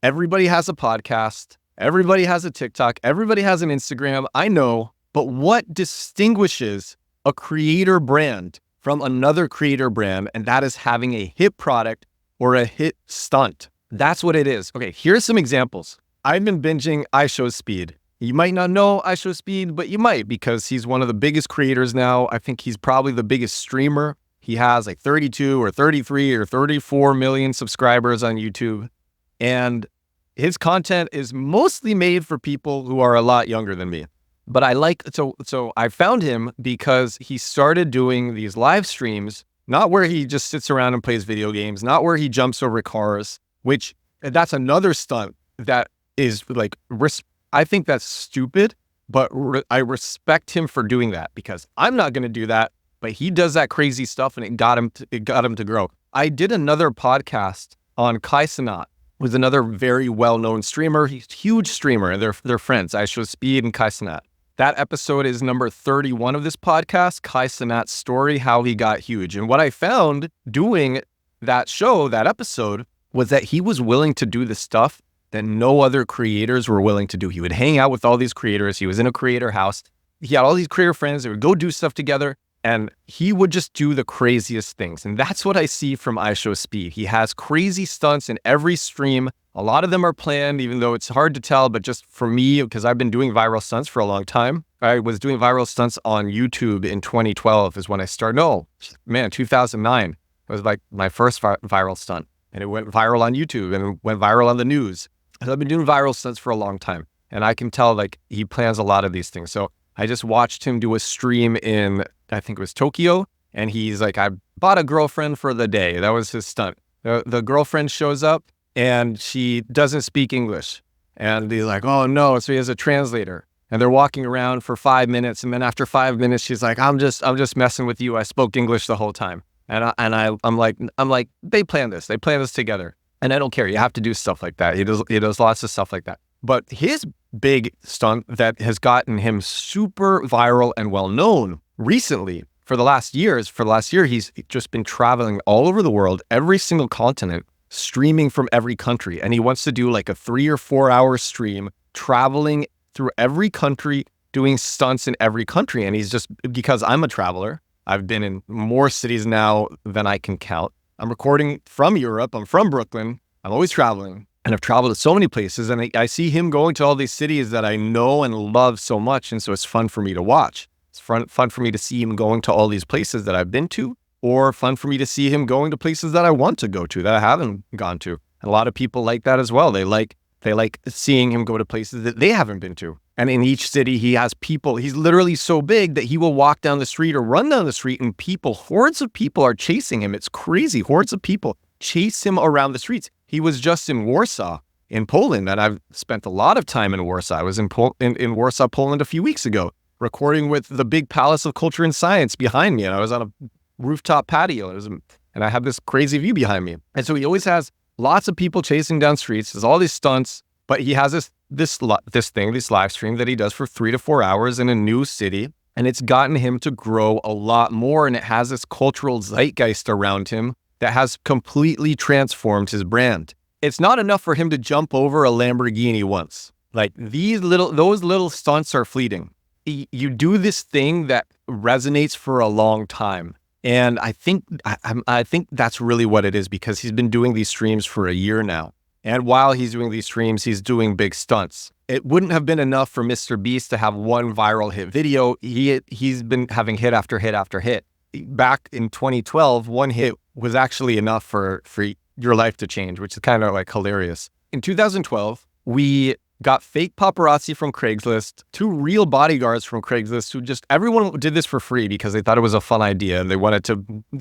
Everybody has a podcast. Everybody has a TikTok. Everybody has an Instagram. I know. But what distinguishes a creator brand from another creator brand? And that is having a hit product or a hit stunt. That's what it is. Okay, here's some examples. I've been binging iShowSpeed. You might not know iShowSpeed, but you might because he's one of the biggest creators now. I think he's probably the biggest streamer. He has like 32 or 33 or 34 million subscribers on YouTube. And his content is mostly made for people who are a lot younger than me. But so I found him because he started doing these live streams, not where he just sits around and plays video games, not where he jumps over cars, which that's another stunt that is like, I think that's stupid, but I respect him for doing that because I'm not going to do that. But he does that crazy stuff and it got him to grow. I did another podcast on Cenat, who's another very well-known streamer. He's a huge streamer and they're friends, iShowSpeed and Cenat. That episode is number 31 of this podcast, Cenat's story, how he got huge. And what I found doing that episode, was that he was willing to do the stuff that no other creators were willing to do. He would hang out with all these creators. He was in a creator house. He had all these creator friends. They would go do stuff together. And he would just do the craziest things. And that's what I see from iShowSpeed. He has crazy stunts in every stream. A lot of them are planned, even though it's hard to tell. But just for me, because I've been doing viral stunts for a long time. I was doing viral stunts on YouTube in 2012 is when I started. No, man, 2009. It was like my first viral stunt. And it went viral on YouTube and it went viral on the news. So I've been doing viral stunts for a long time. And I can tell like he plans a lot of these things. So I just watched him do a stream in, I think it was Tokyo. And he's like, I bought a girlfriend for the day. That was his stunt. The girlfriend shows up and she doesn't speak English. And he's like, oh no. So he has a translator. And they're walking around for 5 minutes. And then after 5 minutes, she's like, I'm just messing with you. I spoke English the whole time. I'm like, they planned this. They planned this together. And I don't care. You have to do stuff like that. He does lots of stuff like that. But his big stunt that has gotten him super viral and well-known recently for the last year, he's just been traveling all over the world, every single continent, streaming from every country. And he wants to do like a 3 or 4 hour stream, traveling through every country, doing stunts in every country. And he's just, because I'm a traveler, I've been in more cities now than I can count. I'm recording from Europe. I'm from Brooklyn. I'm always traveling. And I've traveled to so many places. And I see him going to all these cities that I know and love so much. And so it's fun for me to watch. It's fun for me to see him going to all these places that I've been to, or fun for me to see him going to places that I want to go to, that I haven't gone to. And a lot of people like that as well. They like seeing him go to places that they haven't been to. And in each city, he has people. He's literally so big that he will walk down the street or run down the street and hordes of people are chasing him. It's crazy. Hordes of people chase him around the streets. He was just in Warsaw, in Poland, and I've spent a lot of time in Warsaw. I was in Warsaw, Poland a few weeks ago, recording with the big Palace of Culture and Science behind me. And I was on a rooftop patio, and I had this crazy view behind me. And so he always has lots of people chasing down streets. There's all these stunts, but he has this live stream that he does for 3 to 4 hours in a new city. And it's gotten him to grow a lot more. And it has this cultural zeitgeist around him that has completely transformed his brand. It's not enough for him to jump over a Lamborghini once. Like those little stunts are fleeting. You do this thing that resonates for a long time. And I think that's really what it is, because he's been doing these streams for a year now. And while he's doing these streams, he's doing big stunts. It wouldn't have been enough for Mr. Beast to have one viral hit video. He's been having hit after hit after hit. Back in 2012, one hit was actually enough for your life to change, which is kind of like hilarious. In 2012, we got fake paparazzi from Craigslist, 2 real bodyguards from Craigslist everyone did this for free because they thought it was a fun idea and they wanted to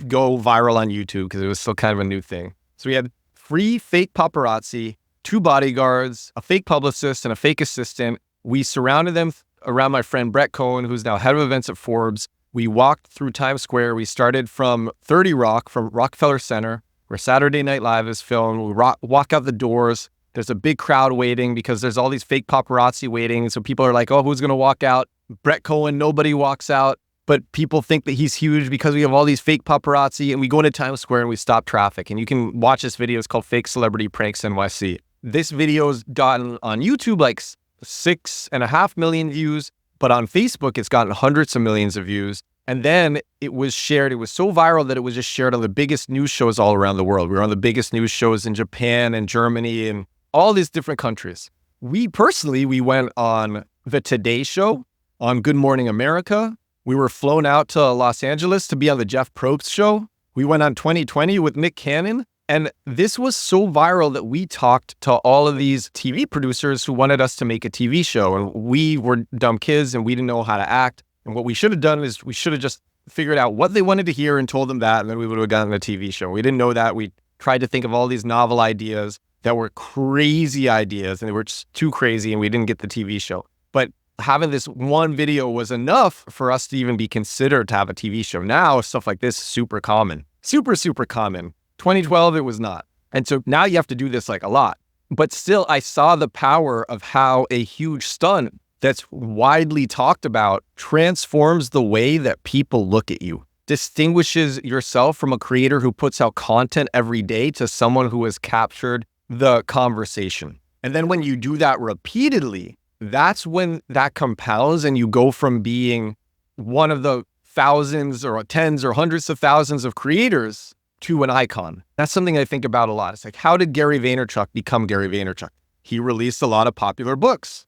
go viral on YouTube because it was still kind of a new thing. So we had free fake paparazzi, 2 bodyguards, a fake publicist, and a fake assistant. We surrounded them around my friend Brett Cohen, who's now head of events at Forbes. We walked through Times Square. We started from 30 Rock, from Rockefeller Center, where Saturday Night Live is filmed. We walk out the doors. There's a big crowd waiting because there's all these fake paparazzi waiting. So people are like, oh, who's going to walk out? Brett Cohen, nobody walks out. But people think that he's huge because we have all these fake paparazzi. And we go into Times Square and we stop traffic. And you can watch this video. It's called Fake Celebrity Pranks NYC. This video's gotten on YouTube like 6.5 million views, but on Facebook, it's gotten hundreds of millions of views. And then it was shared. It was so viral that it was just shared on the biggest news shows all around the world. We were on the biggest news shows in Japan and Germany and all these different countries. We went on the Today Show, on Good Morning America. We were flown out to Los Angeles to be on the Jeff Probst show. We went on 2020 with Nick Cannon. And this was so viral that we talked to all of these TV producers who wanted us to make a TV show. And we were dumb kids and we didn't know how to act. And what we should have done is we should have just figured out what they wanted to hear and told them that. And then we would have gotten a TV show. We didn't know that. We tried to think of all these novel ideas that were crazy ideas. And they were just too crazy and we didn't get the TV show. But having this one video was enough for us to even be considered to have a TV show. Now, stuff like this is super common. Super, super common. 2012, it was not. And so now you have to do this like a lot. But still, I saw the power of how a huge stunt that's widely talked about transforms the way that people look at you, distinguishes yourself from a creator who puts out content every day to someone who has captured the conversation. And then when you do that repeatedly, that's when that compounds and you go from being one of the thousands or tens or hundreds of thousands of creators to an icon. That's something I think about a lot. It's like, how did Gary Vaynerchuk become Gary Vaynerchuk? He released a lot of popular books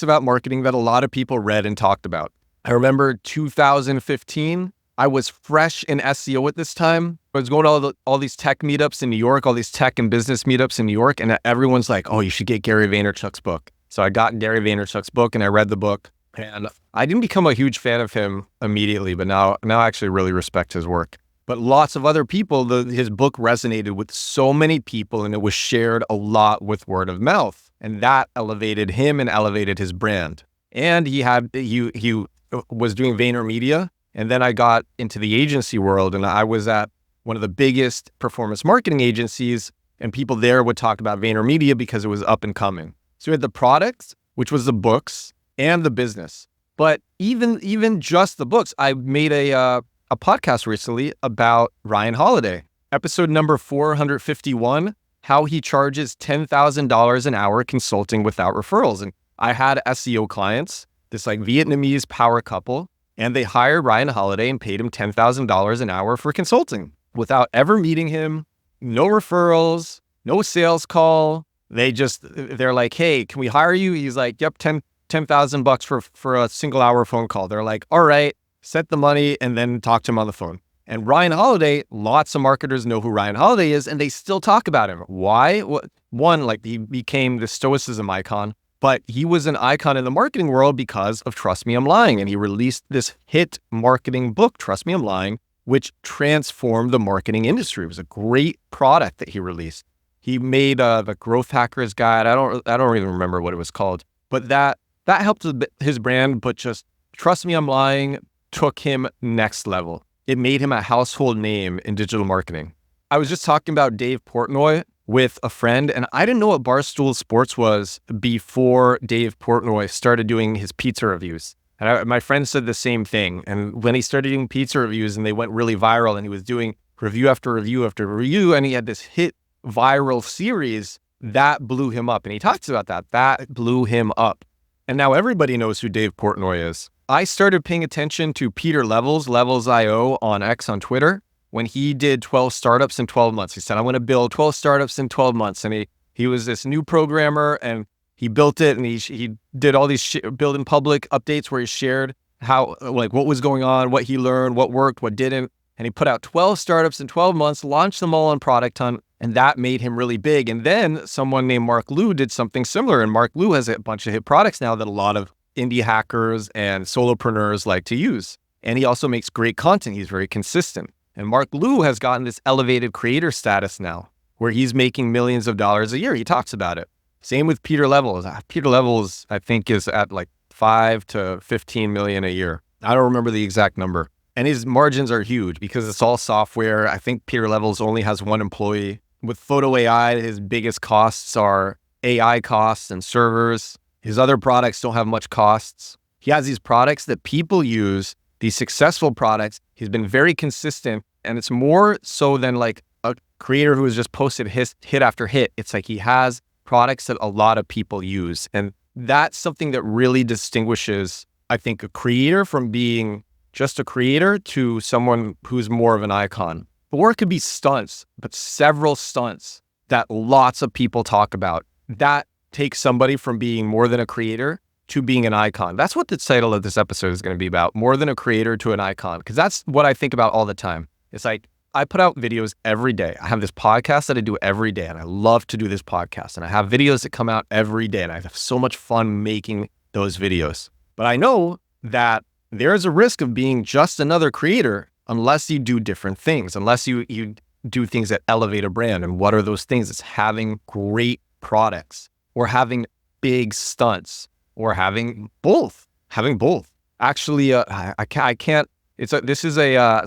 about marketing that a lot of people read and talked about. I remember 2015, I was fresh in SEO at this time. I was going to all these tech meetups in New York, all these tech and business meetups in New York, and everyone's like, oh, you should get Gary Vaynerchuk's book. So I got Gary Vaynerchuk's book and I read the book. And I didn't become a huge fan of him immediately, but now I actually really respect his work. But lots of other people, his book resonated with so many people and it was shared a lot with word of mouth. And that elevated him and elevated his brand. And he was doing VaynerMedia. And then I got into the agency world and I was at one of the biggest performance marketing agencies and people there would talk about VaynerMedia because it was up and coming. So we had the products, which was the books, and the business. But even just the books, I made a podcast recently about Ryan Holiday. Episode number 451, how he charges $10,000 an hour consulting without referrals. And I had SEO clients, this like Vietnamese power couple, and they hired Ryan Holiday and paid him $10,000 an hour for consulting without ever meeting him, no referrals, no sales call. They're like, hey, can we hire you? He's like, yep, $10,000 for a single hour phone call. They're like, all right, set the money and then talk to him on the phone. And Ryan Holiday, lots of marketers know who Ryan Holiday is and they still talk about him. Why? One, like he became the stoicism icon, but he was an icon in the marketing world because of Trust Me, I'm Lying. And he released this hit marketing book, Trust Me, I'm Lying, which transformed the marketing industry. It was a great product that he released. He made the Growth Hackers Guide. I don't even remember what it was called, but that helped his brand. But just Trust Me, I'm Lying took him next level. It made him a household name in digital marketing. I was just talking about Dave Portnoy with a friend, and I didn't know what Barstool Sports was before Dave Portnoy started doing his pizza reviews. And my friend said the same thing. And when he started doing pizza reviews and they went really viral and he was doing review after review after review, and he had this hit viral series, that blew him up. And he talks about that. That blew him up. And now everybody knows who Dave Portnoy is. I started paying attention to Pieter Levels.io on X on Twitter, when he did 12 startups in 12 months. He said, I want to build 12 startups in 12 months. And he was this new programmer and he built it and he did all these build in public updates where he shared how, like what was going on, what he learned, what worked, what didn't. And he put out 12 startups in 12 months, launched them all on Product Hunt, and that made him really big. And then someone named Mark Liu did something similar. And Mark Liu has a bunch of hit products now that a lot of indie hackers and solopreneurs like to use. And he also makes great content. He's very consistent. And Mark Liu has gotten this elevated creator status now, where he's making millions of dollars a year. He talks about it. Same with Pieter Levels. Pieter Levels, I think, is at like 5 to 15 million a year. I don't remember the exact number. And his margins are huge because it's all software. I think Pieter Levels only has one employee. With Photo AI, his biggest costs are AI costs and servers. His other products don't have much costs. He has these products that people use, these successful products. He's been very consistent. And it's more so than like a creator who has just posted hit after hit. It's like he has products that a lot of people use. And that's something that really distinguishes, I think, a creator from being just a creator to someone who's more of an icon. Or it could be stunts, but several stunts that lots of people talk about. That takes somebody from being more than a creator to being an icon. That's what the title of this episode is going to be about, more than a creator to an icon. Because that's what I think about all the time. It's like, I put out videos every day. I have this podcast that I do every day, and I love to do this podcast. And I have videos that come out every day, and I have so much fun making those videos. But I know that there is a risk of being just another creator unless you do different things, unless you do things that elevate a brand. And what are those things? It's having great products, or having big stunts, or having both. Actually, I can't. So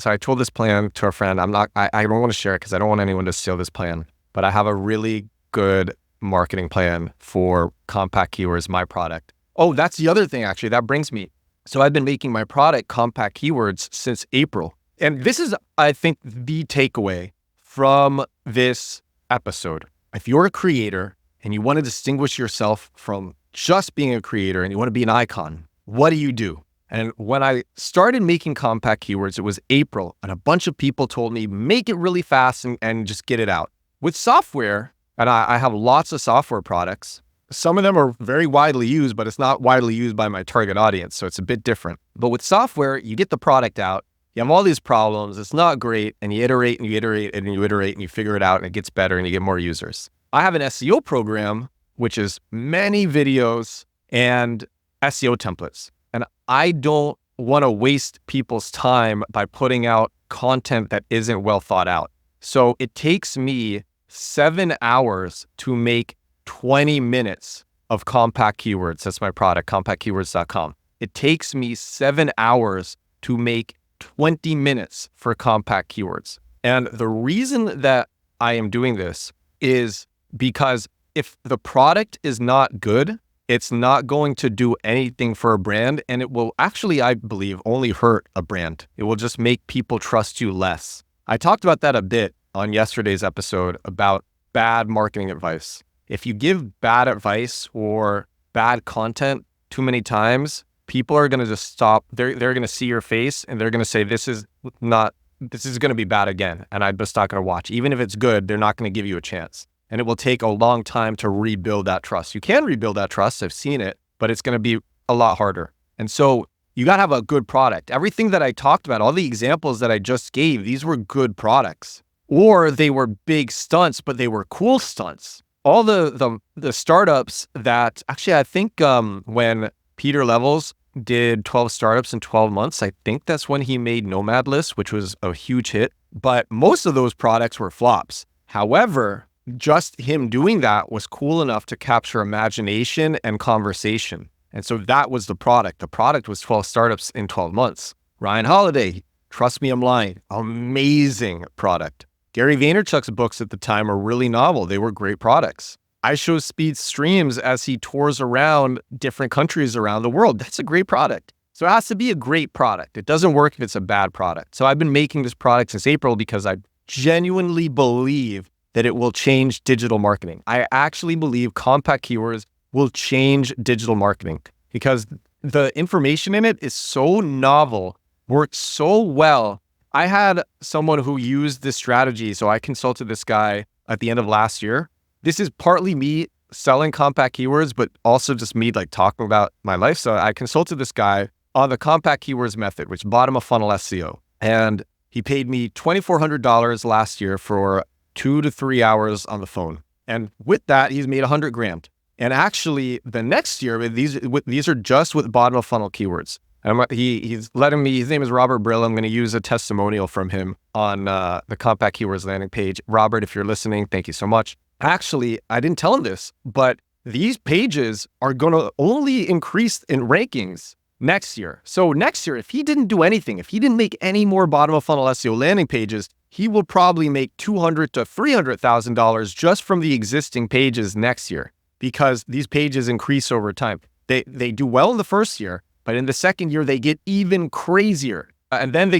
I told this plan to a friend. I don't want to share it because I don't want anyone to steal this plan. But I have a really good marketing plan for Compact Keywords, my product. Oh, that's the other thing, actually. That brings me. So I've been making my product, Compact Keywords, since April. And this is, I think, the takeaway from this episode. If you're a creator and you want to distinguish yourself from just being a creator and you want to be an icon, what do? And when I started making Compact Keywords, it was April, and a bunch of people told me, make it really fast and just get it out. With software, and I have lots of software products, some of them are very widely used, but it's not widely used by my target audience, so it's a bit different. But with software, you get the product out, you have all these problems, it's not great, and you iterate and you iterate and you iterate and you figure it out and it gets better and you get more users. I have an SEO program, which is many videos and SEO templates. And I don't want to waste people's time by putting out content that isn't well thought out. So it takes me 7 hours to make 20 minutes of Compact Keywords. That's my product, compactkeywords.com. It takes me 7 hours to make 20 minutes for Compact Keywords. And the reason that I am doing this is because if the product is not good, it's not going to do anything for a brand, and it will actually, I believe, only hurt a brand. It will just make people trust you less. I talked about that a bit on yesterday's episode about bad marketing advice. If you give bad advice or bad content too many times, people are going to just stop. They're going to see your face and they're going to say, this is going to be bad again. And I'm just not going to watch. Even if it's good, they're not going to give you a chance. And it will take a long time to rebuild that trust. You can rebuild that trust. I've seen it, but it's going to be a lot harder. And so you got to have a good product. Everything that I talked about, all the examples that I just gave, these were good products. Or they were big stunts, but they were cool stunts. All the startups that, actually, I think when Pieter Levels did 12 startups in 12 months, I think that's when he made Nomad List, which was a huge hit. But most of those products were flops. However, just him doing that was cool enough to capture imagination and conversation. And so that was the product. The product was 12 startups in 12 months. Ryan Holiday, trust me, I'm lying. Amazing product. Gary Vaynerchuk's books at the time were really novel. They were great products. iShowSpeed streams as he tours around different countries around the world. That's a great product. So it has to be a great product. It doesn't work if it's a bad product. So I've been making this product since April because I genuinely believe that it will change digital marketing. I actually believe Compact Keywords will change digital marketing because the information in it is so novel, works so well. I had someone who used this strategy. So I consulted this guy at the end of last year. This is partly me selling Compact Keywords, but also just me like talking about my life. So I consulted this guy on the Compact Keywords method, which bottom of funnel SEO. And he paid me $2,400 last year for 2 to 3 hours on the phone. And with that, he's made $100,000. And actually the next year, these are just with bottom of funnel keywords. And he's letting me, his name is Robert Brill. I'm going to use a testimonial from him on the Compact Keywords landing page. Robert, if you're listening, thank you so much. Actually, I didn't tell him this, but these pages are going to only increase in rankings next year. So next year, if he didn't do anything, if he didn't make any more bottom of funnel SEO landing pages, he will probably make $200,000 to $300,000 just from the existing pages next year because these pages increase over time. They do well in the first year, but in the second year, they get even crazier. And then they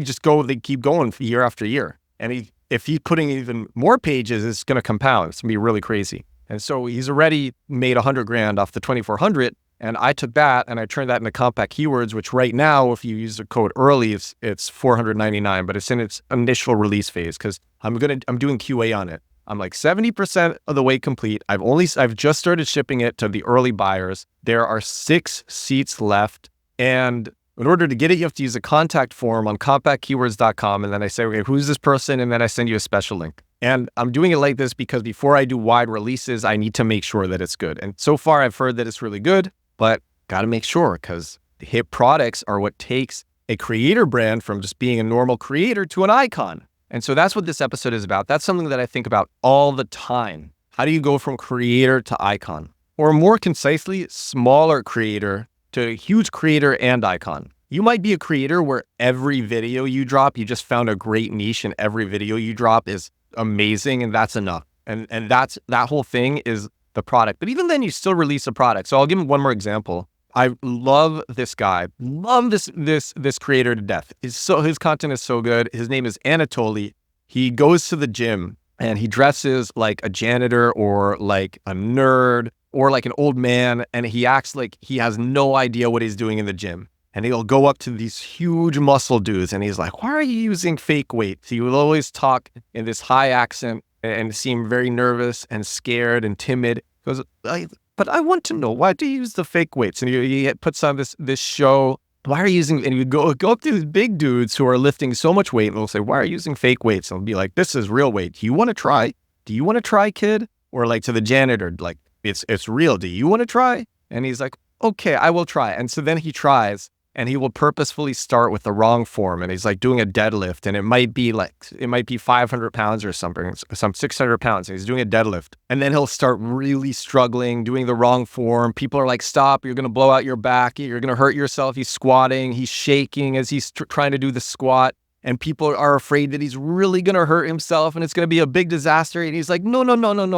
keep going year after year. And if he's putting even more pages, it's going to compound. It's going to be really crazy. And so he's already made 100 grand off the 2400. And I took that and I turned that into compact keywords, which right now, if you use the code early, it's 499, but it's in its initial release phase because I'm doing QA on it. I'm like 70% of the way complete. I've just started shipping it to the early buyers. There are 6 seats left. And in order to get it, you have to use a contact form on compactkeywords.com. And then I say, okay, who's this person? And then I send you a special link. And I'm doing it like this because before I do wide releases, I need to make sure that it's good. And so far I've heard that it's really good, but got to make sure because hit products are what takes a creator brand from just being a normal creator to an icon. And so that's what this episode is about. That's something that I think about all the time. How do you go from creator to icon? Or more concisely, smaller creator to huge creator and icon. You might be a creator where every video you drop, you just found a great niche and every video you drop is amazing and that's enough. And that whole thing is the product. But even then you still release a product. So I'll give him one more example. I love this guy, love this creator to death. His content is so good. His name is Anatoly. He goes to the gym and he dresses like a janitor or like a nerd or like an old man. And he acts like he has no idea what he's doing in the gym. And he'll go up to these huge muscle dudes and he's like, why are you using fake weights? He will always talk in this high accent and seem very nervous and scared and timid. He goes, but I want to know, why do you use the fake weights? And he puts on this show. Why are you using, and you go up to these big dudes who are lifting so much weight and they'll say, why are you using fake weights? And I'll be like, this is real weight. Do you want to try? Do you want to try, kid? Or like to the janitor, like, it's real. Do you want to try? And he's like, okay, I will try. And so then he tries. And he will purposefully start with the wrong form. And he's like doing a deadlift. And it might be 500 pounds or something, some 600 pounds. And he's doing a deadlift. And then he'll start really struggling, doing the wrong form. People are like, stop, you're going to blow out your back. You're going to hurt yourself. He's squatting. He's shaking as he's trying to do the squat. And people are afraid that he's really going to hurt himself and it's going to be a big disaster. And he's like, no,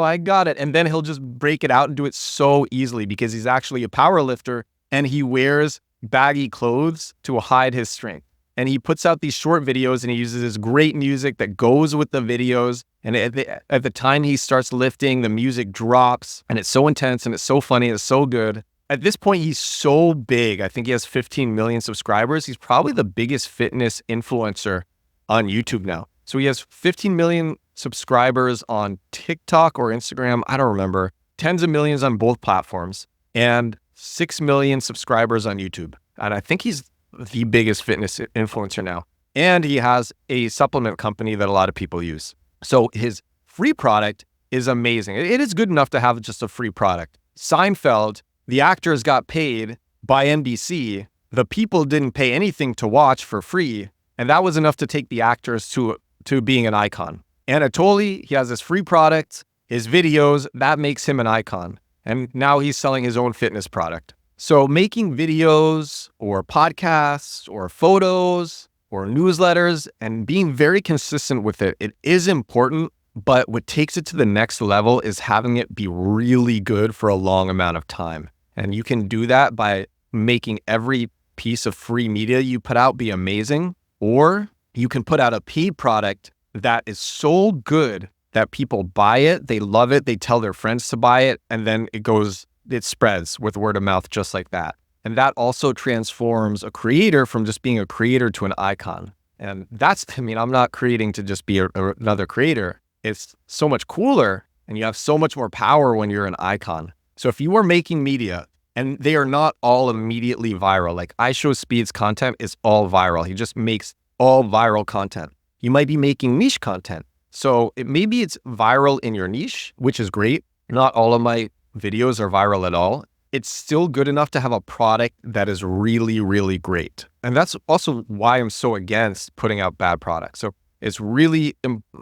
I got it. And then he'll just break it out and do it so easily because he's actually a power lifter and he wears baggy clothes to hide his strength. And he puts out these short videos and he uses this great music that goes with the videos. And at the time he starts lifting, the music drops and it's so intense and it's so funny. It's so good. At this point, he's so big. I think he has 15 million subscribers. He's probably the biggest fitness influencer on YouTube now. So he has 15 million subscribers on TikTok or Instagram. I don't remember. Tens of millions on both platforms. And 6 million subscribers on YouTube. And I think he's the biggest fitness influencer now. And he has a supplement company that a lot of people use. So his free product is amazing. It is good enough to have just a free product. Seinfeld, the actors got paid by NBC. The people didn't pay anything to watch for free. And that was enough to take the actors to being an icon. Anatoly, he has this free product, his videos, that makes him an icon. And now he's selling his own fitness product. So making videos or podcasts or photos or newsletters and being very consistent with it, it is important. But what takes it to the next level is having it be really good for a long amount of time. And you can do that by making every piece of free media you put out be amazing. Or you can put out a paid product that is so good that people buy it, they love it, they tell their friends to buy it, and then it spreads with word of mouth just like that. And that also transforms a creator from just being a creator to an icon. And I'm not creating to just be another creator. It's so much cooler and you have so much more power when you're an icon. So if you are making media and they are not all immediately viral, like iShowSpeed's content is all viral. He just makes all viral content. You might be making niche content. So maybe it's viral in your niche, which is great. Not all of my videos are viral at all. It's still good enough to have a product that is really, really great. And that's also why I'm so against putting out bad products. So it's really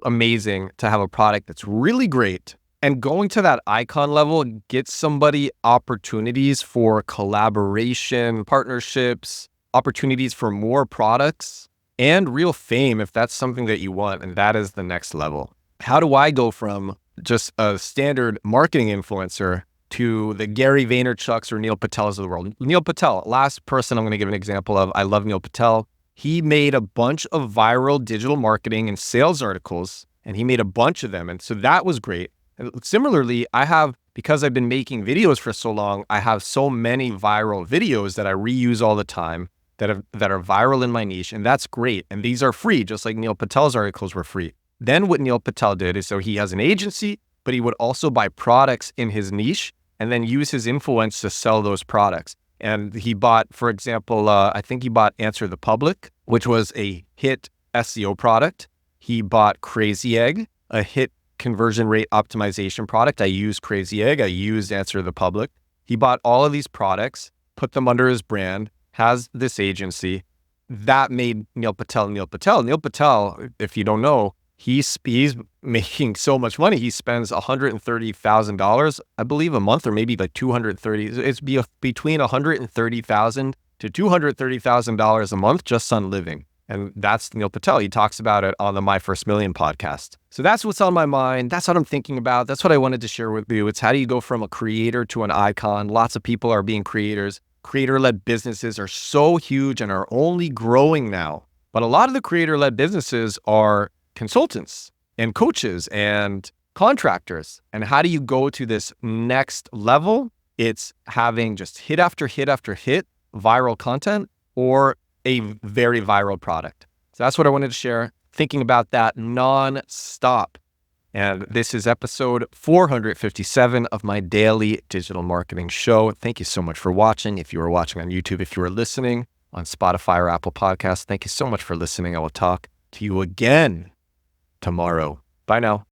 amazing to have a product that's really great. And going to that icon level gets somebody opportunities for collaboration, partnerships, opportunities for more products, and real fame if that's something that you want. And that is the next level. How do I go from just a standard marketing influencer to the Gary Vaynerchuks or Neil Patels of the world? Neil Patel, last person I'm going to give an example of. I love Neil Patel. He made a bunch of viral digital marketing and sales articles, and he made a bunch of them. And so that was great. And similarly, I have because I've been making videos for so long, I have so many viral videos that I reuse all the time that are viral in my niche. And that's great. And these are free, just like Neil Patel's articles were free. Then what Neil Patel did is, so he has an agency, but he would also buy products in his niche and then use his influence to sell those products. And he bought, for example, I think he bought Answer the Public, which was a hit SEO product. He bought Crazy Egg, a hit conversion rate optimization product. I used Crazy Egg. I used Answer the Public. He bought all of these products, put them under his brand, has this agency. That made Neil Patel Neil Patel. Neil Patel, if you don't know, he's making so much money. He spends $130,000, I believe, a month, or maybe like $230,000. It's between $130,000 to $230,000 a month just on living. And that's Neil Patel. He talks about it on the My First Million podcast. So that's what's on my mind. That's what I'm thinking about. That's what I wanted to share with you. It's how do you go from a creator to an icon? Lots of people are being creators. Creator-led businesses are so huge and are only growing now. But a lot of the creator-led businesses are consultants and coaches and contractors. And how do you go to this next level? It's having just hit after hit after hit viral content or a very viral product. So that's what I wanted to share, thinking about that non-stop. And this is episode 457 of my daily digital marketing show. Thank you so much for watching. If you are watching on YouTube, if you are listening on Spotify or Apple Podcasts, thank you so much for listening. I will talk to you again tomorrow. Bye now.